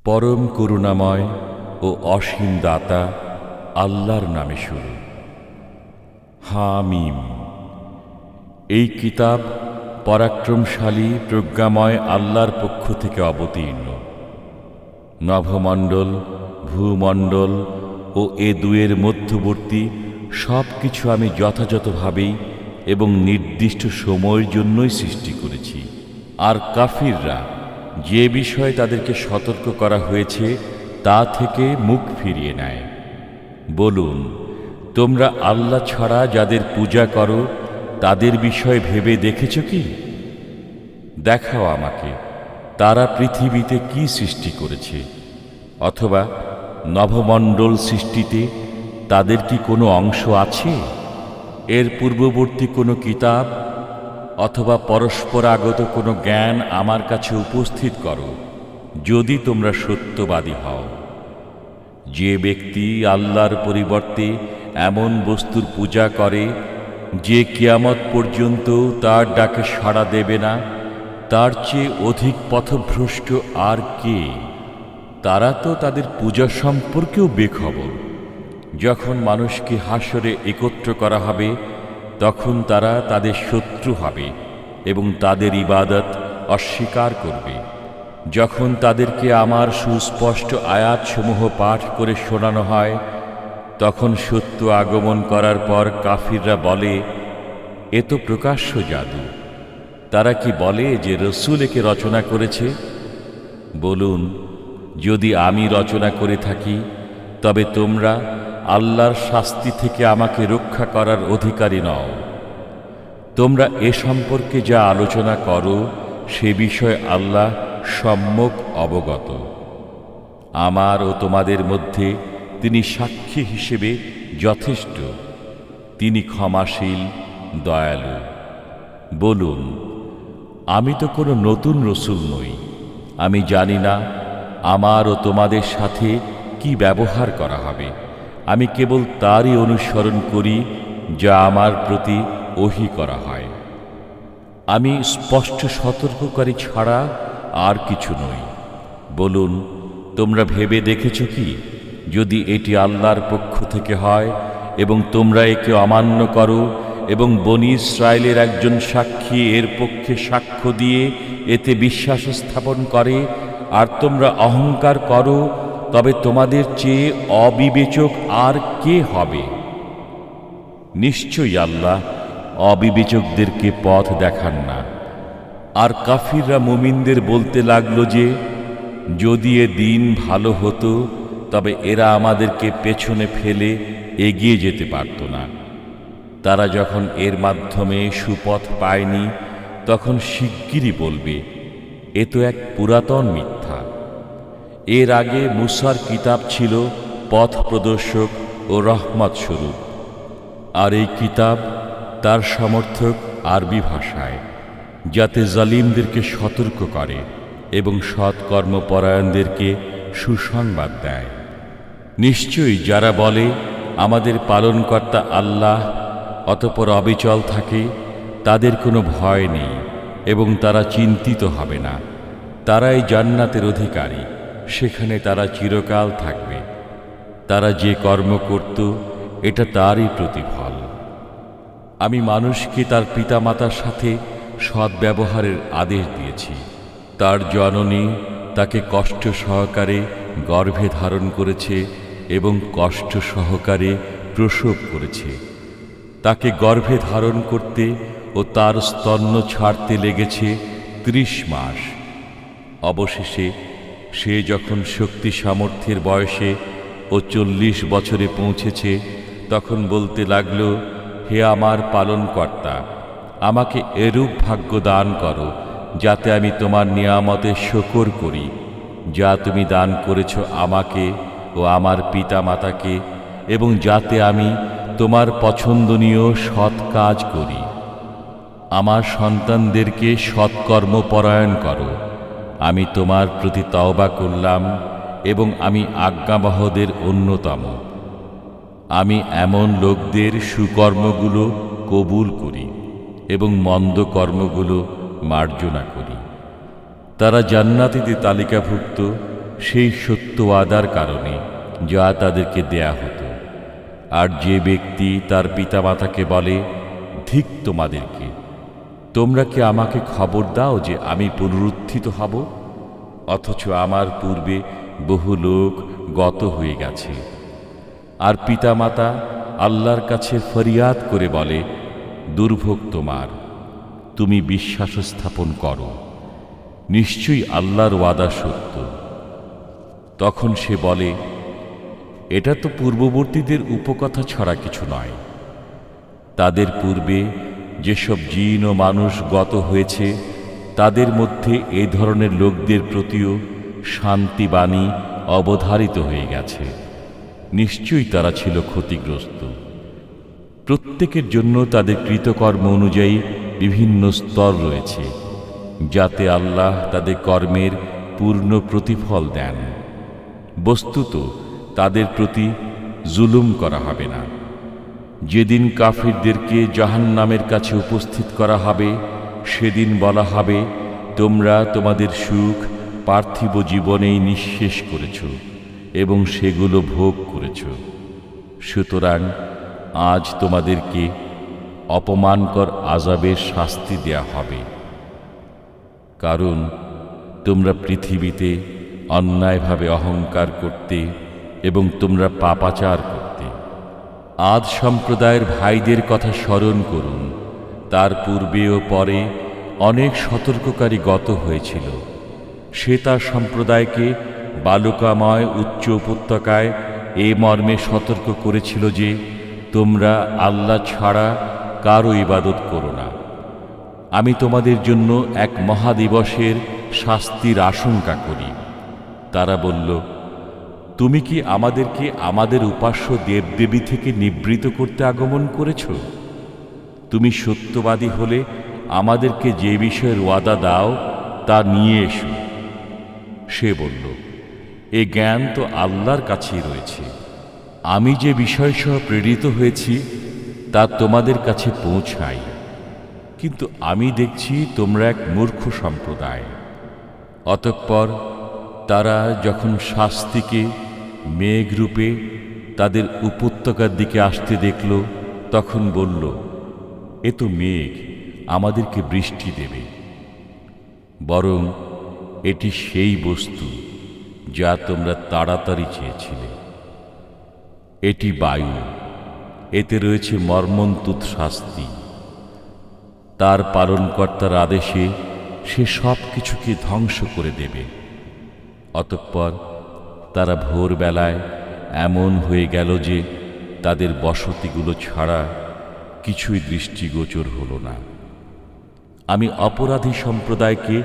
পরম করুণাময় ও অসীম দাতা আল্লাহর নামে শুরু। হামিম। এই কিতাব পরাক্রমশালী প্রজ্ঞাময় আল্লাহর পক্ষ থেকে অবতীর্ণ। নভমণ্ডল, ভূমণ্ডল ও এ দুয়ের মধ্যবর্তী সব কিছু আমি যথাযথভাবেই এবং নির্দিষ্ট সময়ের জন্যই সৃষ্টি করেছি। আর কাফিররা যে বিষয়ে তাদেরকে সতর্ক করা হয়েছে তা থেকে মুখ ফিরিয়ে নেয়। বলুন, তোমরা আল্লাহ ছাড়া যাদের পূজা করো তাদের বিষয়ে ভেবে দেখেছ কি? দেখাও আমাকে তারা পৃথিবীতে কি সৃষ্টি করেছে, অথবা নভমণ্ডল সৃষ্টিতে তাদের কি কোনো অংশ আছে? এর পূর্ববর্তী কোনো কিতাব অথবা পরস্পরাগত কোনো জ্ঞান আমার কাছে উপস্থিত করো, যদি তোমরা সত্যবাদী হও। যে ব্যক্তি আল্লাহর পরিবর্তে এমন বস্তুর পূজা করে যে কিয়ামত পর্যন্ত তার ডাকে সাড়া দেবে না, তার চেয়ে অধিক পথভ্রষ্ট আর কে? তারা তো তাদের পূজা সম্পর্কেও বেখবর। যখন মানুষকে হাসরে একত্র করা হবে তখন তারা তাদের শত্রু হবে এবং তাদের ইবাদত অস্বীকার করবে। যখন তাদেরকে আমার সুস্পষ্ট আয়াতসমূহ পাঠ করে শোনানো হয় তখন সত্য আগমন করার পর কাফিররা বলে, এ তো প্রকাশ্য জাদু। তারা কি বলে যে রসূল একে রচনা করেছে? বলুন, যদি আমি রচনা করে থাকি তবে তোমরা আল্লাহর শাস্তি থেকে আমাকে রক্ষা করার অধিকারী নও। তোমরা এ সম্পর্কে যা আলোচনা করো সে বিষয়ে আল্লাহ সম্যক অবগত। আমার ও তোমাদের মধ্যে তিনি সাক্ষী হিসেবে যথেষ্ট। তিনি ক্ষমাশীল, দয়ালু। বলুন, আমি তো কোনো নতুন রসূল নই। আমি জানি না আমার ও তোমাদের সাথে কি ব্যবহার করা হবে। আমি কেবল তারই অনুসরণ করি যা আমার প্রতি ওহী করা হয়। আমি স্পষ্ট সতর্ককারী ছাড়া আর কিছু নই। বলুন, তোমরা ভেবে দেখেছ কি, যদি এটি আল্লাহর পক্ষ থেকে হয় এবং তোমরা একে অমান্য করো এবং বনী ইসরায়েলের একজন সাক্ষী এর পক্ষে সাক্ষ্য দিয়ে এতে বিশ্বাস স্থাপন করে, আর তোমরা অহংকার করো, তবে তোমাদের চেয়ে অবিবেচক আর কে হবে? নিশ্চয়ই আল্লাহ অবিবেচকদেরকে পথ দেখান না। আর কাফিররা মুমিনদের বলতে লাগলো যে, যদি এ দিন ভালো হতো তবে এরা আমাদেরকে পেছনে ফেলে এগিয়ে যেতে পারত না। তারা যখন এর মাধ্যমে সুপথ পায়নি তখন শিগগিরই বলবে, এ তো এক পুরাতন মিথ্যা। এর আগে মুসার কিতাব ছিল পথ প্রদর্শক ও রহমত স্বরূপ, আর এই কিতাব তার সমর্থক আরবি ভাষায়, যাতে জালিমদেরকে সতর্ক করে এবং সৎকর্মপরায়ণদেরকে সুসংবাদ দেয়। নিশ্চয়ই যারা বলে আমাদের পালনকর্তা আল্লাহ, অতঃপর অবিচল থাকে, তাদের কোনো ভয় নেই এবং তারা চিন্তিত হবে না। তারাই জান্নাতের অধিকারী, সেখানে তারা চিরকাল থাকবে। তারা যে কর্ম করত এটা তারই প্রতিফল। আমি মানুষকে তার পিতামাতার সাথে সদ্ব্যবহারের আদেশ দিয়েছি। তার জননী তাকে কষ্ট সহকারে গর্ভে ধারণ করেছে এবং কষ্ট সহকারে প্রসব করেছে। তাকে গর্ভে ধারণ করতে ও তার স্তন্য ছাড়তে লেগেছে 30 মাস। অবশেষে সে যখন শক্তি সামর্থ্যের বয়সে ও 40 বছরে পৌঁছেছে তখন বলতে লাগল, হে আমার পালনকর্তা, আমাকে এরূপ ভাগ্য দান করো যাতে আমি তোমার নিয়ামতের শুকর করি, যা তুমি দান করেছ আমাকে ও আমার পিতা মাতাকে, এবং যাতে আমি তোমার পছন্দনীয় সৎ কাজ করি। আমার সন্তানদেরকে সৎকর্মপরায়ণ করো। আমি তোমার প্রতি তওবা করলাম এবং আমি আজ্ঞাবহদের অন্যতম। আমি এমন লোকদের সুকর্মগুলো কবুল করি এবং মন্দ কর্মগুলো মার্জনা করি। তারা জান্নাতীদের তালিকাভুক্ত সেই সত্য ওয়াদার কারণে যা তাদেরকে দেয়া হতো। আর যে ব্যক্তি তার পিতামাতাকে বলে, ধিক তোমাদেরকে, তোমরা কি আমাকে খবর দাও যে আমি পুনরুত্থিত হব? অথচ আমার পূর্বে বহু লোক গত হয়ে গেছে। আর পিতামাতা আল্লাহর কাছে ফরিয়াদ করে বলে, দুর্ভোগ তোমার, তুমি বিশ্বাস স্থাপন করো, নিশ্চয়ই আল্লাহর ওয়াদা সত্য। তখন সে বলে, এটা তো পূর্ববর্তীদের উপকথা ছাড়া কিছু নয়। তাদের পূর্বে যেসব জিন ও মানুষ গত হয়েছে, তাদের মধ্যে এই ধরনের লোকদের প্রতিও শান্তিবাণী অবধারিত হয়ে গেছে। নিশ্চয়ই তারা ছিল ক্ষতিগ্রস্ত। প্রত্যেকের জন্য তাদের কৃতকর্ম অনুযায়ী বিভিন্ন স্তর রয়েছে, যাতে আল্লাহ তাদের কর্মের পূর্ণ প্রতিফল দেন। বস্তুত তাদের প্রতি জুলুম করা হবে না। যেদিন কাফিরদেরকে জাহান্নামের কাছে উপস্থিত করা হবে, সেদিন বলা হবে, তোমরা তোমাদের সুখ পার্থিব জীবনেই নিঃশেষ করেছ এবং সেগুলো ভোগ করেছ। সুতরাং আজ তোমাদেরকে অপমানকর আযাবের শাস্তি দেয়া হবে, কারণ তোমরা পৃথিবীতে অন্যায়ভাবে অহংকার করতে এবং তোমরা পাপাচার করতে। আদ সম্প্রদায়ের ভাইদের কথা স্মরণ করুন। তার পূর্বে ও পরে অনেক সতর্ককারী গত হয়েছিল। সে তার সম্প্রদায়কে বালুকাময় উচ্চ উপত্যকায় এ মর্মে সতর্ক করেছিল যে, তোমরা আল্লাহ ছাড়া কারও ইবাদত করো না। আমি তোমাদের জন্য এক মহাদিবসের শাস্তির আশঙ্কা করি। তারা বলল, তুমি কি আমাদেরকে আমাদের উপাস্য দেবদেবী থেকে নিবৃত করতে আগমন করেছ? তুমি সত্যবাদী হলে আমাদেরকে যে বিষয়ের ওয়াদা দাও তা নিয়ে এসো। সে বলল, এ জ্ঞান তো আল্লাহর কাছেই রয়েছে। আমি যে বিষয়সহ প্রেরিত হয়েছি তা তোমাদের কাছে পৌঁছাই, কিন্তু আমি দেখছি তোমরা এক মূর্খ সম্প্রদায়। অতঃপর তারা যখন শাস্তিকে মেঘরূপে তাদের উপত্যকার দিকে আসতে দেখল, তখন বলল, এ তো মেঘ, আমাদেরকে বৃষ্টি দেবে। বরং এটি সেই বস্তু যা তোমরা তাড়াতাড়ি চেয়েছিলে। এটি বায়ু, এতে রয়েছে মর্মন্তুদ শাস্তি। তার পালনকর্তার আদেশে সে সব কিছুকে ধ্বংস করে দেবে। অতঃপর তারা ভোরবেলায় এমন হয়ে গেল যে তাদের বসতিগুলো ছাড়া কিছুই দৃষ্টিগোচর হল না। আমি অপরাধী সম্প্রদায়কে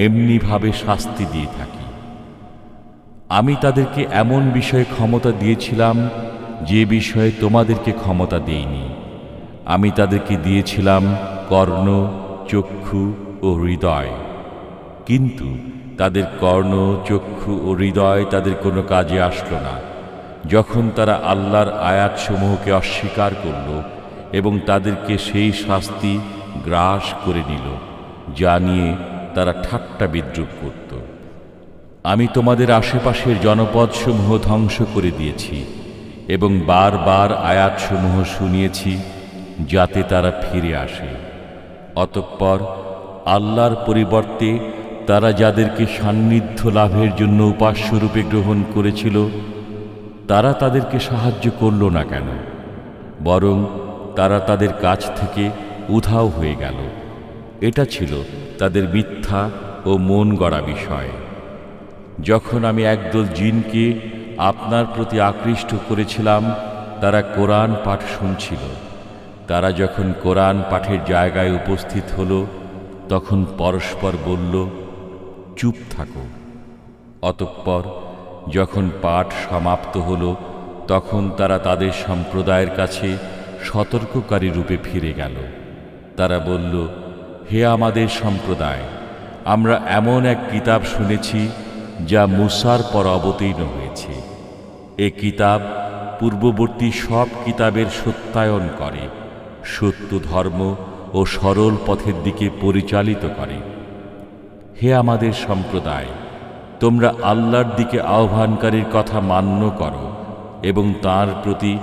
এমনিভাবে শাস্তি দিয়ে থাকি। আমি তাদেরকে এমন বিষয়ে ক্ষমতা দিয়েছিলাম যে বিষয়ে তোমাদেরকে ক্ষমতা দেইনি। আমি তাদেরকে দিয়েছিলাম কর্ণ, চক্ষু ও হৃদয়, কিন্তু তাদের কর্ণ, চক্ষু ও হৃদয় তাদের কোনো কাজে আসলো না যখন তারা আল্লাহর আয়াতসমূহকে অস্বীকার করল এবং তাদেরকে সেই শাস্তি গ্রাস করে নিল যা নিয়ে তারা ঠাট্টা বিদ্রূপ করত। আমি তোমাদের আশেপাশের জনপদসমূহ ধ্বংস করে দিয়েছি এবং বারবার আয়াতসমূহ শুনিয়েছি যাতে তারা ফিরে আসে। অতঃপর আল্লাহর পরিবর্তে তারা যাদেরকে সান্নিধ্য লাভের জন্য উপাস্যরূপে গ্রহণ করেছিল, তারা তাদেরকে সাহায্য করল না কেন? বরং তারা তাদের কাছ থেকে উধাও হয়ে গেল। এটা ছিল তাদের মিথ্যা ও মন গড়া বিষয়। যখন আমি একদল জিনকে আপনার প্রতি আকৃষ্ট করেছিলাম, তারা কোরআন পাঠ শুনছিল। তারা যখন কোরআন পাঠের জায়গায় উপস্থিত হল, তখন পরস্পর বলল, চুপ থাকো। অতঃপর যখন পাঠ সমাপ্ত হল, তখন তারা তাদের সম্প্রদায়ের কাছে সতর্ককারী রূপে ফিরে গেল। তারা বলল, হে আমাদের সম্প্রদায়, আমরা এমন এক কিতাব শুনেছি যা মূসার পর অবতীর্ণ হয়েছে। এ কিতাব পূর্ববর্তী সব কিতাবের সত্যায়ন করে, সত্য ধর্ম ও সরল পথের দিকে পরিচালিত করে। হে আমাদের সম্প্রদায়, তোমরা আল্লাহর দিকে আহ্বানকারীর কথা মান্য করো এবং তাঁর প্রতি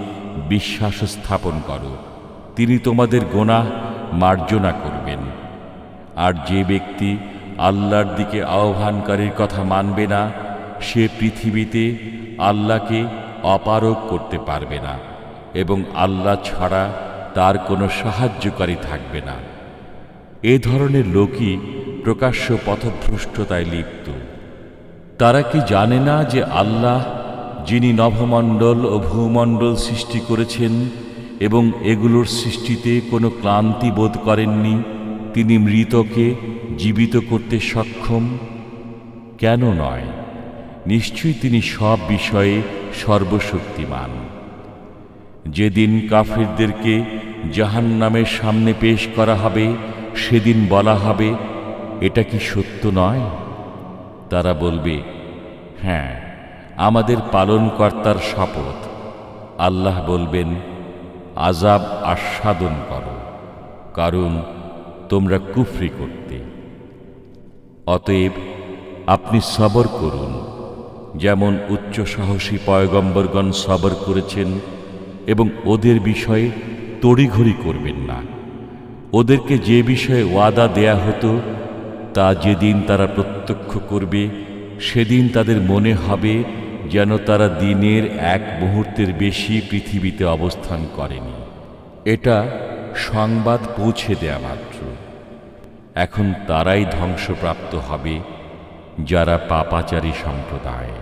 বিশ্বাস স্থাপন করো। তিনি তোমাদের গুনাহ মার্জনা করবেন। আর যে ব্যক্তি আল্লাহর দিকে আহ্বানকারীর কথা মানবে না, সে পৃথিবীতে আল্লাহকে অপারগ করতে পারবে না এবং আল্লাহ ছাড়া তার কোনো সাহায্যকারী থাকবে না। এ ধরনের লোকই প্রকাশ্য পথভ্রষ্টতায় লিপ্ত। তারা কি জানে না যে আল্লাহ, যিনি নভমণ্ডল ও ভূমণ্ডল সৃষ্টি করেছেন এবং এগুলোর সৃষ্টিতে কোনো ক্লান্তি বোধ করেননি, তিনি মৃতকে জীবিত করতে সক্ষম? কেন নয়? নিশ্চয়ই তিনি সব বিষয়ে সর্বশক্তিমান। যেদিন কাফিরদেরকে জাহান্নামের সামনে পেশ করা হবে, সেদিন বলা হবে, এটা কি সত্য নয়? তারা বলবে, হ্যাঁ, আমাদের পালনকর্তার শপথ। আল্লাহ বলবেন, আযাব আস্বাদন করো, কারণ তোমরা কুফরি করতে। অতএব আপনি সবর করুন, যেমন উচ্চ সাহসী পয়গম্বরগণ সবর করেছেন, এবং ওদের বিষয়ে তড়িঘড়ি করবেন না। ওদেরকে যে বিষয়ে ওয়াদা দেয়া হতো, তা যেদিন তারা প্রত্যক্ষ করবে, সেদিন তাদের মনে হবে যেন তারা দিনের এক মুহূর্তের বেশি পৃথিবীতে অবস্থান করেনি। এটা সংবাদ পৌঁছে দেয়া মাত্র। এখন তারাই ধ্বংসপ্রাপ্ত হবে, যারা পাপাচারী সম্প্রদায়।